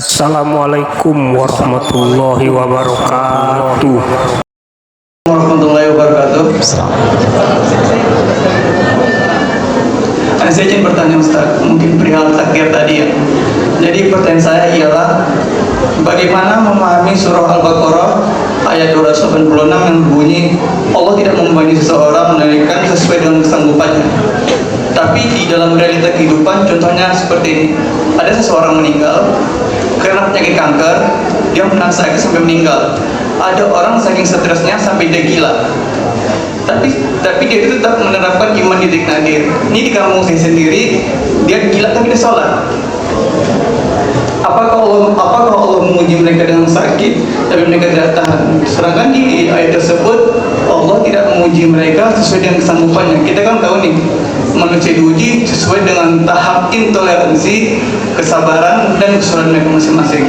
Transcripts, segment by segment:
Assalamualaikum warahmatullahi wabarakatuh. Warahmatullahi wabarakatuh. Saya ingin bertanya Ustaz, mungkin perihal takbir tadi ya. Jadi pertanyaan saya ialah, bagaimana memahami surah Al-Baqarah ayat 286 yang berbunyi Allah tidak membebani seseorang menunaikan sesuai dengan kesanggupannya. Tapi di dalam realita kehidupan, contohnya seperti ini, ada seseorang meninggal karena penyakit kanker, dia menahan sakit sampai meninggal. Ada orang saking stresnya sampai dia gila. Tapi dia itu tetap menerapkan iman di nadir. Ini di kampung saya sendiri, dia gila tapi dia sholat. Apakah Allah menguji mereka dengan sakit tapi mereka tidak tahan? Sedangkan di ayat tersebut Allah tidak menguji mereka sesuai dengan kesanggupannya. Kita kan tahu nih, manusia diuji sesuai dengan tahap intoleransi, kesabaran, dan kesulitan mereka masing-masing.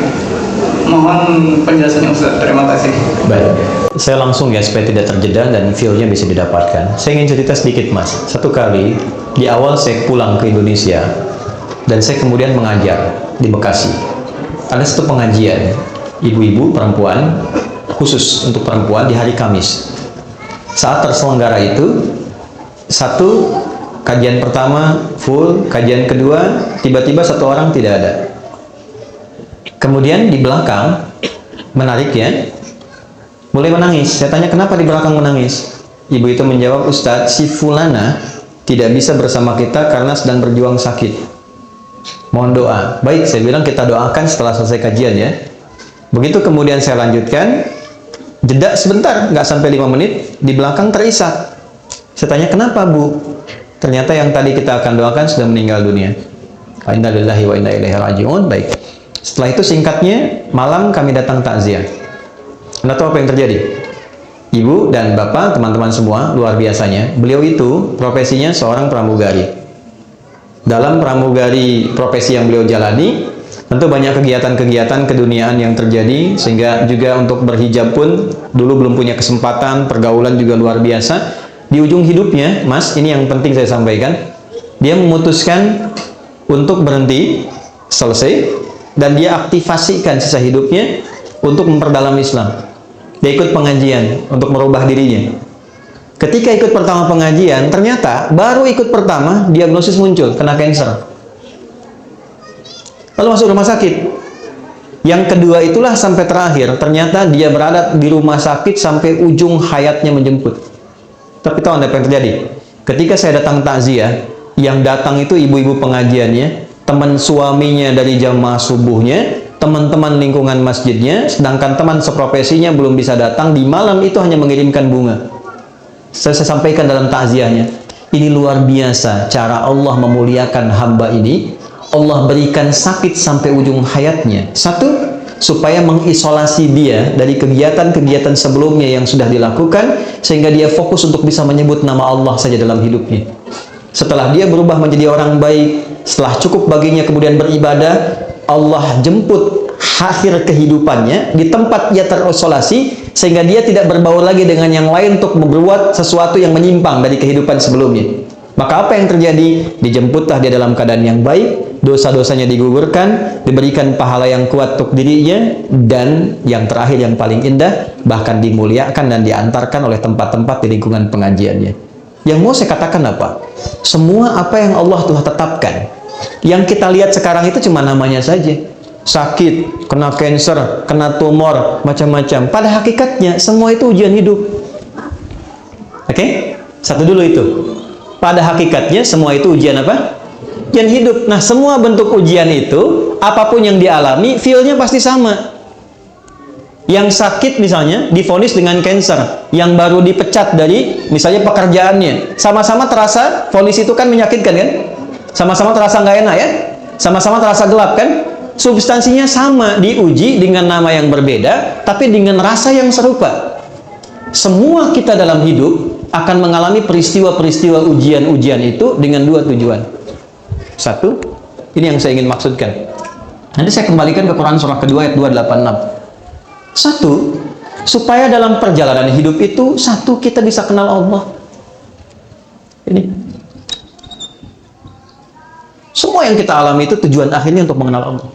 Mohon penjelasannya Ustaz, terima kasih. Baik, saya langsung ya supaya tidak terjeda dan feel-nya bisa didapatkan. Saya ingin cerita sedikit Mas. Satu kali di awal saya pulang ke Indonesia dan saya kemudian mengajar di Bekasi. Ada satu pengajian ibu-ibu perempuan khusus untuk perempuan di hari Kamis. Saat terselenggara itu, satu kajian pertama full, kajian kedua tiba-tiba satu orang tidak ada. Kemudian di belakang, menariknya, mulai menangis. Saya tanya, kenapa di belakang menangis? Ibu itu menjawab, Ustadz, si Fulana tidak bisa bersama kita karena sedang berjuang sakit. Mohon doa. Baik, saya bilang kita doakan setelah selesai kajian ya. Begitu kemudian saya lanjutkan, jeda sebentar, nggak sampai 5 menit, di belakang terisak. Saya tanya, kenapa Bu? Ternyata yang tadi kita akan doakan sudah meninggal dunia. Wa inna lillahi wa inna ilaihi raji'un. Baik. Setelah itu singkatnya, malam kami datang takziah. Anda tahu apa yang terjadi? Ibu dan bapak, teman-teman semua, luar biasanya. Beliau itu profesinya seorang pramugari. Dalam pramugari profesi yang beliau jalani, tentu banyak kegiatan-kegiatan keduniaan yang terjadi, sehingga juga untuk berhijab pun dulu belum punya kesempatan, pergaulan juga luar biasa. Di ujung hidupnya, Mas, ini yang penting saya sampaikan, dia memutuskan untuk berhenti, selesai, dan dia aktifasikan sisa hidupnya untuk memperdalam Islam. Dia ikut pengajian untuk merubah dirinya. Ketika ikut pertama pengajian, ternyata baru ikut pertama diagnosis muncul kena kanker. Lalu masuk rumah sakit. Yang kedua itulah sampai terakhir, ternyata dia berada di rumah sakit sampai ujung hayatnya menjemput. Tapi tahu Anda apa yang terjadi? Ketika saya datang takziah, yang datang itu ibu-ibu pengajiannya, teman suaminya dari jamaah subuhnya, teman-teman lingkungan masjidnya, sedangkan teman seprofesinya belum bisa datang, di malam itu hanya mengirimkan bunga. Saya sampaikan dalam takziahnya, ini luar biasa cara Allah memuliakan hamba ini. Allah berikan sakit sampai ujung hayatnya. Satu, supaya mengisolasi dia dari kegiatan-kegiatan sebelumnya yang sudah dilakukan, sehingga dia fokus untuk bisa menyebut nama Allah saja dalam hidupnya. Setelah dia berubah menjadi orang baik, setelah cukup baginya kemudian beribadah, Allah jemput akhir kehidupannya di tempat dia terisolasi, sehingga dia tidak berbaur lagi dengan yang lain untuk berbuat sesuatu yang menyimpang dari kehidupan sebelumnya. Maka apa yang terjadi? Dijemputlah dia dalam keadaan yang baik, dosa-dosanya digugurkan, diberikan pahala yang kuat untuk dirinya, dan yang terakhir yang paling indah, bahkan dimuliakan dan diantarkan oleh tempat-tempat di lingkungan pengajiannya. Yang mau saya katakan apa? Semua apa yang Allah telah tetapkan, yang kita lihat sekarang itu cuma namanya saja. Sakit, kena kanker, kena tumor, macam-macam. Pada hakikatnya semua itu ujian hidup. Oke? Satu dulu itu. Pada hakikatnya semua itu ujian apa? Ujian hidup. Nah, semua bentuk ujian itu, apapun yang dialami, feel-nya pasti sama. Yang sakit misalnya divonis dengan kanker, yang baru dipecat dari misalnya pekerjaannya, sama-sama terasa vonis itu kan menyakitkan kan? Sama-sama terasa nggak enak ya? Sama-sama terasa gelap kan? Substansinya sama, diuji dengan nama yang berbeda, tapi dengan rasa yang serupa. Semua kita dalam hidup akan mengalami peristiwa-peristiwa ujian-ujian itu dengan dua tujuan. Satu, ini yang saya ingin maksudkan. Nanti saya kembalikan ke Quran surah kedua ayat 286. Satu, supaya dalam perjalanan hidup itu, satu, kita bisa kenal Allah. Ini. Semua yang kita alami itu tujuan akhirnya untuk mengenal Allah.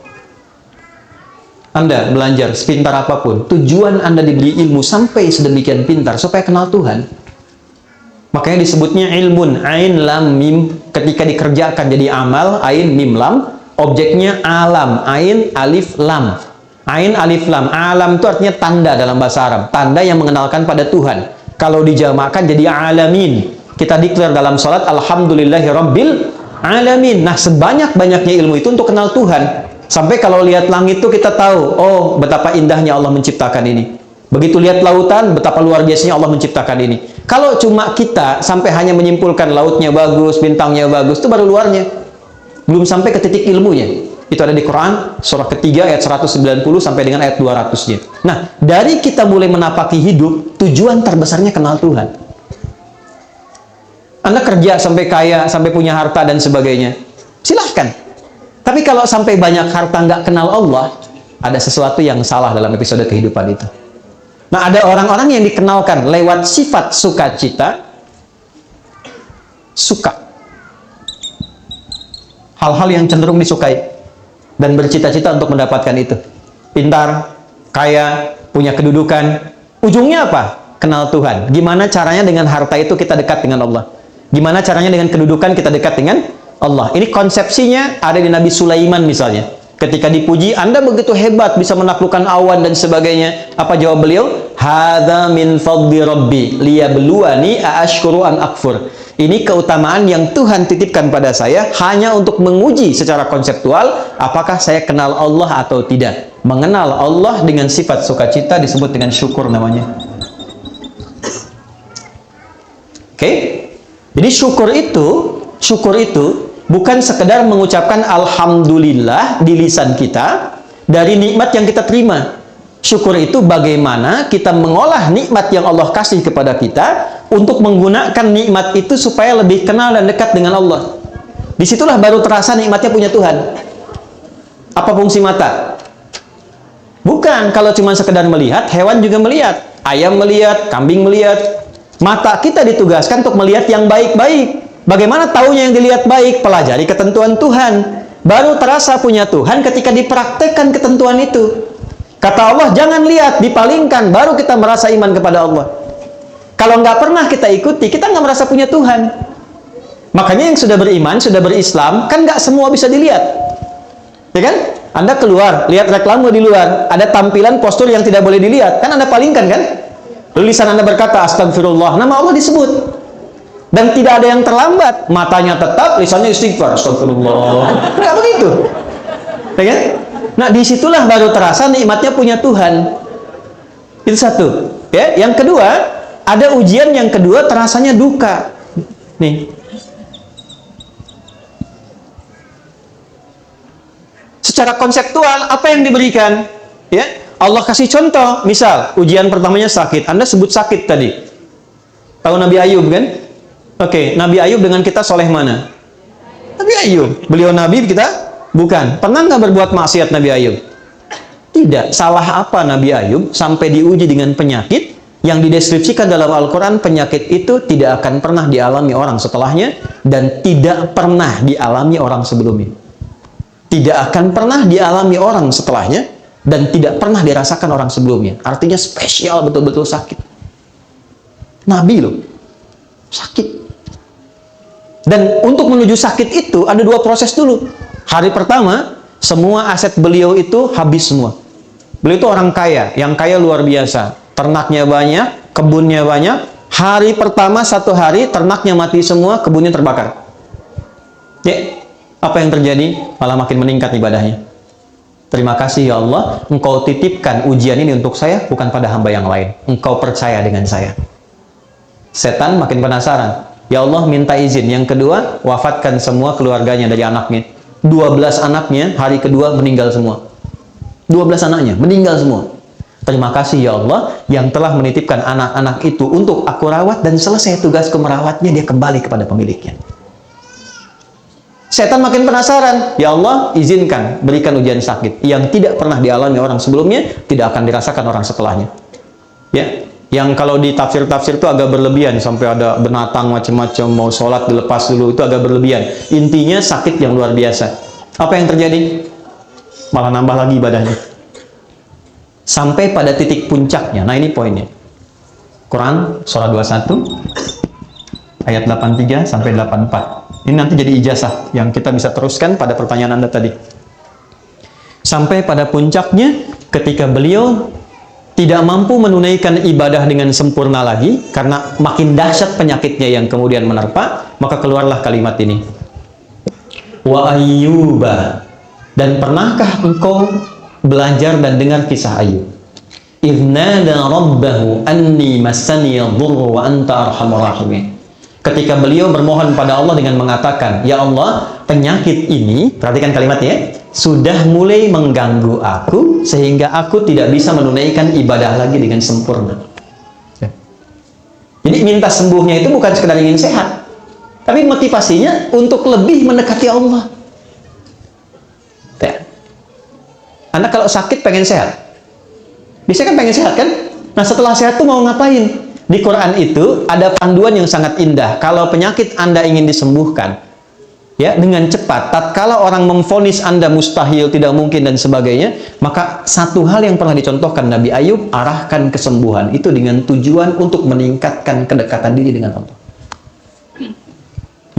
Anda belajar sepintar apapun, tujuan Anda diberi ilmu sampai sedemikian pintar supaya kenal Tuhan. Makanya disebutnya ilmun, ain lam mim, ketika dikerjakan jadi amal, ain mim lam, objeknya alam, ain alif lam. Ain alif lam, alam itu artinya tanda dalam bahasa Arab, tanda yang mengenalkan pada Tuhan. Kalau dijamakkan jadi alamin. Kita declare dalam salat alhamdulillahi rabbil alamin. Nah, sebanyak-banyaknya ilmu itu untuk kenal Tuhan. Sampai kalau lihat langit itu kita tahu, oh betapa indahnya Allah menciptakan ini. Begitu lihat lautan, betapa luar biasanya Allah menciptakan ini. Kalau cuma kita sampai hanya menyimpulkan lautnya bagus, bintangnya bagus, itu baru luarnya. Belum sampai ke titik ilmunya. Itu ada di Quran, surah ketiga ayat 190 sampai dengan ayat 200-nya. Nah, dari kita mulai menapaki hidup, tujuan terbesarnya kenal Tuhan. Anda kerja sampai kaya, sampai punya harta dan sebagainya. Silahkan. Tapi kalau sampai banyak harta nggak kenal Allah, ada sesuatu yang salah dalam episode kehidupan itu. Nah, ada orang-orang yang dikenalkan lewat sifat sukacita, suka. Hal-hal yang cenderung disukai. Dan bercita-cita untuk mendapatkan itu. Pintar, kaya, punya kedudukan. Ujungnya apa? Kenal Tuhan. Gimana caranya dengan harta itu kita dekat dengan Allah? Gimana caranya dengan kedudukan kita dekat dengan Allah? Ini konsepsinya ada di Nabi Sulaiman misalnya. Ketika dipuji, Anda begitu hebat bisa menaklukkan awan dan sebagainya. Apa jawab beliau? Hadza min fadli rabbi liyabluwani aashkuru an akfur. Ini keutamaan yang Tuhan titipkan pada saya hanya untuk menguji secara konseptual apakah saya kenal Allah atau tidak. Mengenal Allah dengan sifat sukacita disebut dengan syukur namanya. Oke? Jadi syukur itu bukan sekedar mengucapkan alhamdulillah di lisan kita dari nikmat yang kita terima. Syukur itu bagaimana kita mengolah nikmat yang Allah kasih kepada kita untuk menggunakan nikmat itu supaya lebih kenal dan dekat dengan Allah. Disitulah baru terasa nikmatnya punya Tuhan. Apa fungsi mata? Bukan kalau cuma sekedar melihat, hewan juga melihat. Ayam melihat, kambing melihat. Mata kita ditugaskan untuk melihat yang baik-baik. Bagaimana taunya yang dilihat baik? Pelajari ketentuan Tuhan. Baru terasa punya Tuhan ketika dipraktekkan ketentuan itu. Kata Allah, jangan lihat, dipalingkan, baru kita merasa iman kepada Allah. Kalau nggak pernah kita ikuti, kita nggak merasa punya Tuhan. Makanya yang sudah beriman, sudah berislam, kan nggak semua bisa dilihat. Ya kan? Anda keluar, lihat reklame di luar, ada tampilan postur yang tidak boleh dilihat, kan Anda palingkan kan? Lalu lisan Anda berkata, astagfirullah, nama Allah disebut. Dan tidak ada yang terlambat, matanya tetap, lisannya istighfar, astagfirullah. Nggak begitu. Ya kan? Nah, disitulah baru terasa nikmatnya punya Tuhan. Itu satu. Ya, yang kedua, ada ujian yang kedua terasanya duka. Nih. Secara konseptual, apa yang diberikan? Ya, Allah kasih contoh. Misal, ujian pertamanya sakit. Anda sebut sakit tadi. Tahu Nabi Ayub kan? Oke, Nabi Ayub dengan kita soleh mana? Nabi Ayub. Beliau Nabi, kita bukan. Pernah nggak berbuat maksiat Nabi Ayub? Tidak. Salah apa Nabi Ayub sampai diuji dengan penyakit yang dideskripsikan dalam Al-Quran? Penyakit itu tidak akan pernah dialami orang setelahnya dan tidak pernah dialami orang sebelumnya. Tidak akan pernah dialami orang setelahnya dan tidak pernah dirasakan orang sebelumnya. Artinya spesial, betul-betul sakit. Nabi loh, sakit. Dan untuk menuju sakit itu ada dua proses dulu. Hari pertama, semua aset beliau itu habis semua. Beliau itu orang kaya, yang kaya luar biasa. Ternaknya banyak, kebunnya banyak. Hari pertama, satu hari, ternaknya mati semua, kebunnya terbakar. Ya, apa yang terjadi? Malah makin meningkat ibadahnya. Terima kasih ya Allah, Engkau titipkan ujian ini untuk saya, bukan pada hamba yang lain. Engkau percaya dengan saya. Setan makin penasaran. Ya Allah, minta izin. Yang kedua, wafatkan semua keluarganya dari anaknya. 12 anaknya hari kedua meninggal semua. 12 anaknya meninggal semua. Terima kasih ya Allah yang telah menitipkan anak-anak itu untuk aku rawat, dan selesai tugasku merawatnya, dia kembali kepada pemiliknya. Setan makin penasaran. Ya Allah, izinkan, berikan ujian sakit yang tidak pernah dialami orang sebelumnya, tidak akan dirasakan orang setelahnya. Ya, yang kalau di tafsir-tafsir itu agak berlebihan, sampai ada binatang macam-macam mau sholat dilepas dulu, itu agak berlebihan. Intinya sakit yang luar biasa. Apa yang terjadi? Malah nambah lagi ibadahnya. sampai pada titik puncaknya. Nah, ini poinnya. Quran surah 21 ayat 83 sampai 84. Ini nanti jadi ijazah yang kita bisa teruskan pada pertanyaan Anda tadi. Sampai pada puncaknya ketika beliau tidak mampu menunaikan ibadah dengan sempurna lagi karena makin dahsyat penyakitnya yang kemudian menerpa, maka keluarlah kalimat ini. Wa Ayyuba, dan pernahkah engkau belajar dan dengar kisah Ayyub? Idnada rabbahu anni massani yadhurru wa anta arhamur rahimin. Ketika beliau bermohon pada Allah dengan mengatakan, ya Allah, penyakit ini, perhatikan kalimatnya, sudah mulai mengganggu aku sehingga aku tidak bisa menunaikan ibadah lagi dengan sempurna. Jadi minta sembuhnya itu bukan sekedar ingin sehat, tapi motivasinya untuk lebih mendekati Allah. Anda kalau sakit pengen sehat, biasanya kan pengen sehat kan? Nah, setelah sehat tuh mau ngapain? Di Quran itu ada panduan yang sangat indah. Kalau penyakit Anda ingin disembuhkan, ya, dengan cepat, tatkala orang memvonis Anda mustahil, tidak mungkin dan sebagainya, maka satu hal yang pernah dicontohkan Nabi Ayub, arahkan kesembuhan itu dengan tujuan untuk meningkatkan kedekatan diri dengan Allah.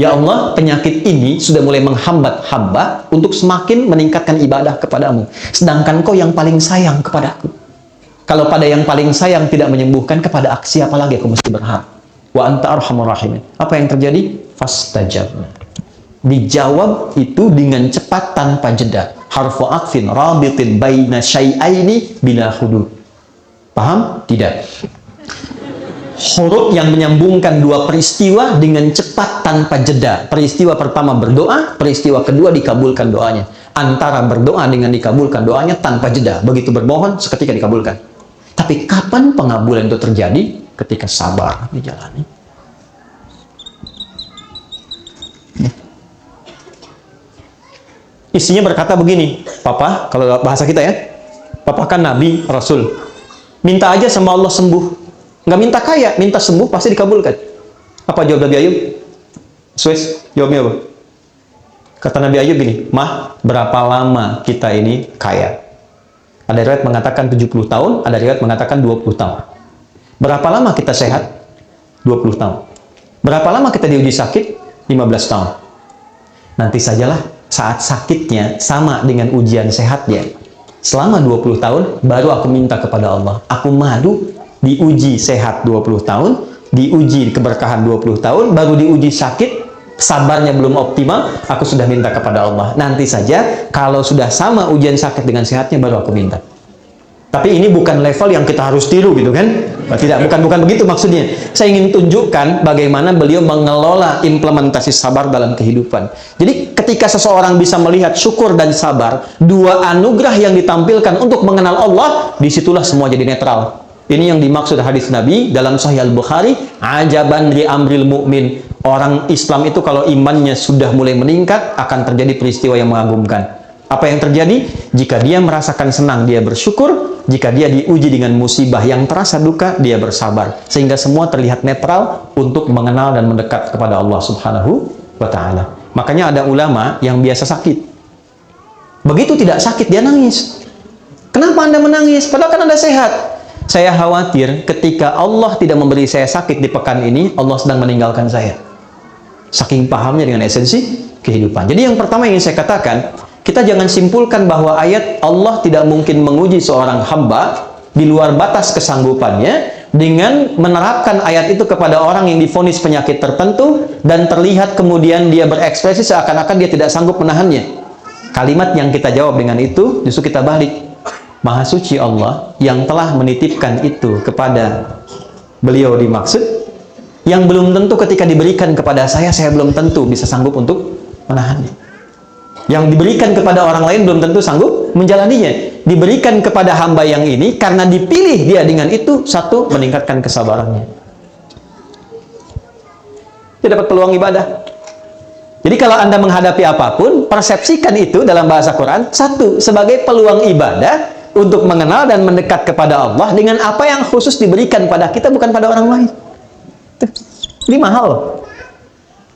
Ya Allah, penyakit ini sudah mulai menghambat hamba untuk semakin meningkatkan ibadah kepadamu. Sedangkan kau yang paling sayang kepadaku. Kalau pada yang paling sayang tidak menyembuhkan, kepada aksi apa lagi aku mesti berharap? Wa anta arhamur rahimin. Apa yang terjadi? Fastajabna. Dijawab itu dengan cepat tanpa jeda. Harfu aqfin rabitin baina syai'aini bila hudud. Paham? Tidak. Huruf yang menyambungkan dua peristiwa dengan cepat tanpa jeda. Peristiwa pertama berdoa, peristiwa kedua dikabulkan doanya. Antara berdoa dengan dikabulkan doanya tanpa jeda. Begitu bermohon, seketika dikabulkan. Tapi kapan pengabulan itu terjadi? Ketika sabar dijalani. Istrinya berkata begini, Papa, kalau bahasa kita ya, Papa kan Nabi, Rasul. Minta aja sama Allah sembuh. Nggak minta kaya, minta sembuh, pasti dikabulkan. Apa jawab Nabi Ayub? Suez, jawabnya apa? Kata Nabi Ayub gini, Mah, berapa lama kita ini kaya? Ada riwayat mengatakan 70 tahun, ada riwayat mengatakan 20 tahun. Berapa lama kita sehat? 20 tahun. Berapa lama kita diuji sakit? 15 tahun. Nanti sajalah saat sakitnya sama dengan ujian sehatnya. Selama 20 tahun, baru aku minta kepada Allah. Aku malu diuji sehat 20 tahun, diuji keberkahan 20 tahun, baru diuji sakit, sabarnya belum optimal, aku sudah minta kepada Allah. Nanti saja, kalau sudah sama ujian sakit dengan sehatnya, baru aku minta. Tapi ini bukan level yang kita harus tiru gitu kan? Tidak, bukan begitu maksudnya. Saya ingin tunjukkan bagaimana beliau mengelola implementasi sabar dalam kehidupan. Jadi ketika seseorang bisa melihat syukur dan sabar, dua anugerah yang ditampilkan untuk mengenal Allah, disitulah semua jadi netral. Ini yang dimaksud hadis Nabi dalam Sahih Al-Bukhari, ajaban li amril mu'min. Orang Islam itu kalau imannya sudah mulai meningkat, akan terjadi peristiwa yang mengagumkan. Apa yang terjadi? Jika dia merasakan senang, dia bersyukur. Jika dia diuji dengan musibah yang terasa duka, dia bersabar. Sehingga semua terlihat netral untuk mengenal dan mendekat kepada Allah Subhanahu wa Ta'ala. Makanya ada ulama yang biasa sakit. Begitu tidak sakit, dia nangis. Kenapa Anda menangis? Padahal kan Anda sehat. Saya khawatir ketika Allah tidak memberi saya sakit di pekan ini, Allah sedang meninggalkan saya. Saking pahamnya dengan esensi kehidupan. Jadi yang pertama yang ingin saya katakan, kita jangan simpulkan bahwa ayat Allah tidak mungkin menguji seorang hamba di luar batas kesanggupannya dengan menerapkan ayat itu kepada orang yang divonis penyakit tertentu dan terlihat kemudian dia berekspresi seakan-akan dia tidak sanggup menahannya. Kalimat yang kita jawab dengan itu justru kita balik. Maha suci Allah yang telah menitipkan itu kepada beliau dimaksud, yang belum tentu ketika diberikan kepada saya belum tentu bisa sanggup untuk menahannya. Yang diberikan kepada orang lain belum tentu sanggup menjalaninya. Diberikan kepada hamba yang ini karena dipilih dia dengan itu, satu, meningkatkan kesabarannya. Dia dapat peluang ibadah. Jadi kalau Anda menghadapi apapun, persepsikan itu dalam bahasa Quran, satu, sebagai peluang ibadah untuk mengenal dan mendekat kepada Allah dengan apa yang khusus diberikan pada kita, bukan pada orang lain. Ini mahal loh.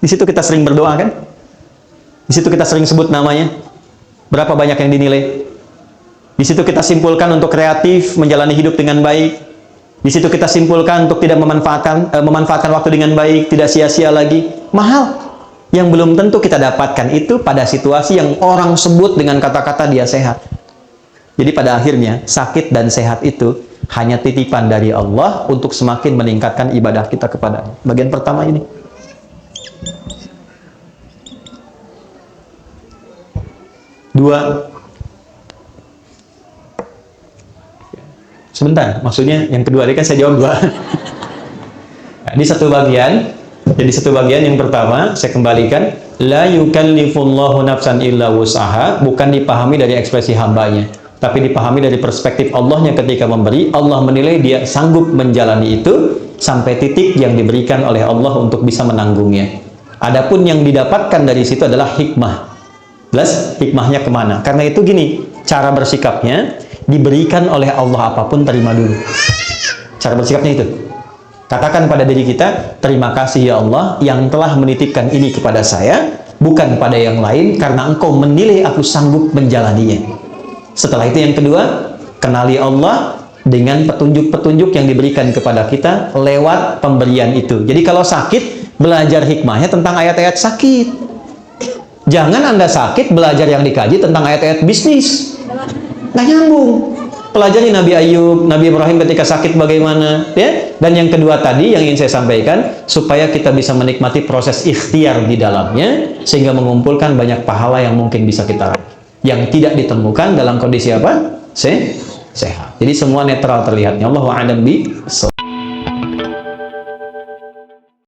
Di situ kita sering berdoa kan? Di situ kita sering sebut namanya. Berapa banyak yang dinilai? Di situ kita simpulkan untuk kreatif, menjalani hidup dengan baik. Di situ kita simpulkan untuk tidak memanfaatkan waktu dengan baik, tidak sia-sia lagi. Mahal. Yang belum tentu kita dapatkan itu pada situasi yang orang sebut dengan kata-kata dia sehat. Jadi pada akhirnya, sakit dan sehat itu hanya titipan dari Allah untuk semakin meningkatkan ibadah kita kepada-Nya. Bagian pertama ini. Dua. Sebentar, maksudnya yang kedua, ini kan saya jawab dua. Ini satu bagian. Jadi satu bagian yang pertama, saya kembalikan. La yukallifullahu nafsan illa wus'aha. Bukan dipahami dari ekspresi hambanya, tapi dipahami dari perspektif Allahnya ketika memberi. Allah menilai dia sanggup menjalani itu sampai titik yang diberikan oleh Allah untuk bisa menanggungnya. Adapun yang didapatkan dari situ adalah hikmah. Jelas hikmahnya kemana? Karena itu gini, cara bersikapnya diberikan oleh Allah apapun terima dulu. Cara bersikapnya itu. Katakan pada diri kita, terima kasih ya Allah yang telah menitipkan ini kepada saya, bukan pada yang lain, karena Engkau menilai aku sanggup menjalaninya. Setelah itu yang kedua, kenali Allah dengan petunjuk-petunjuk yang diberikan kepada kita lewat pemberian itu. Jadi kalau sakit, belajar hikmahnya tentang ayat-ayat sakit. Jangan Anda sakit belajar yang dikaji tentang ayat-ayat bisnis. Nggak nyambung. Pelajari Nabi Ayub, Nabi Ibrahim ketika sakit bagaimana, ya. Dan yang kedua tadi yang ingin saya sampaikan, supaya kita bisa menikmati proses ikhtiar di dalamnya, sehingga mengumpulkan banyak pahala yang mungkin bisa kita raih, yang tidak ditemukan dalam kondisi apa? Sehat. Jadi semua netral terlihatnya. Allahu a'lam bi.